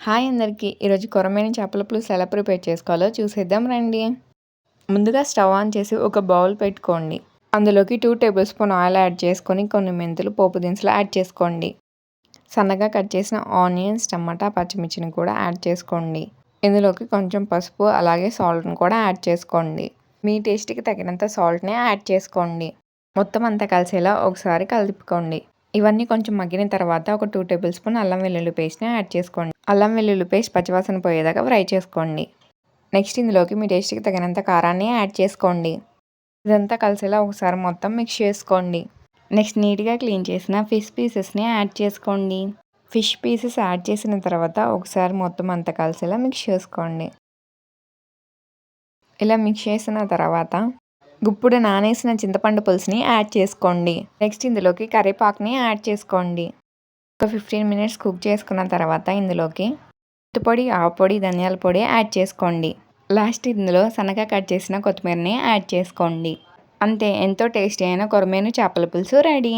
Hi అందరికీ! ఈరోజు కొరమేను చేపల పులుసు ఎలా ప్రిపేర్ చేసుకోవాలో చూసేద్దాం రండి. ముందుగా స్టవ్ ఆన్ చేసి ఒక బౌల్ పెట్టుకోండి. అందులోకి 2 టేబుల్ స్పూన్ ఆయిల్ యాడ్ చేసుకొని కొన్ని మెంతులు పోపు దినుసులు యాడ్ చేసుకోండి. సన్నగా కట్ చేసిన ఆనియన్స్, టమాటా, పచ్చిమిర్చిని కూడా యాడ్ చేసుకోండి. ఇందులోకి కొంచెం పసుపు అలాగే సాల్ట్ని కూడా యాడ్ చేసుకోండి. మీ టేస్ట్కి తగినంత సాల్ట్ని యాడ్ చేసుకోండి. మొత్తం అంతా కలిసేలా ఒకసారి కలుపుకోండి. ఇవన్నీ కొంచెం మగ్గిన తర్వాత ఒక 2 టేబుల్ స్పూన్ అల్లం వెల్లుల్లి పేస్ట్ని యాడ్ చేసుకోండి. అల్లం వెల్లుల్లి పేస్ట్ పచ్చివాసన పోయేదాకా ఫ్రై చేసుకోండి. నెక్స్ట్ ఇందులోకి మీ టేస్ట్కి తగినంత కారాన్ని యాడ్ చేసుకోండి. ఇదంతా కలిసేలా ఒకసారి మొత్తం మిక్స్ చేసుకోండి. నెక్స్ట్ నీట్గా క్లీన్ చేసిన ఫిష్ పీసెస్ని యాడ్ చేసుకోండి. ఫిష్ పీసెస్ యాడ్ చేసిన తర్వాత ఒకసారి మొత్తం అంతా కలిసేలా మిక్స్ చేసుకోండి. ఇలా మిక్స్ చేసిన తర్వాత గుప్పుడు నానేసిన చింతపండు పులుసుని యాడ్ చేసుకోండి. నెక్స్ట్ ఇందులోకి కరివేపాకుని యాడ్ చేసుకోండి. ఒక 15 మినిట్స్ కుక్ చేసుకున్న తర్వాత ఇందులోకి పొడి, ఆవు పొడి, ధనియాల పొడి యాడ్ చేసుకోండి. లాస్ట్ ఇందులో సన్నగా కట్ చేసిన కొత్తిమీరని యాడ్ చేసుకోండి. అంతే, ఎంతో టేస్టీ అయిన కొరమేను చేపల పులుసు రెడీ.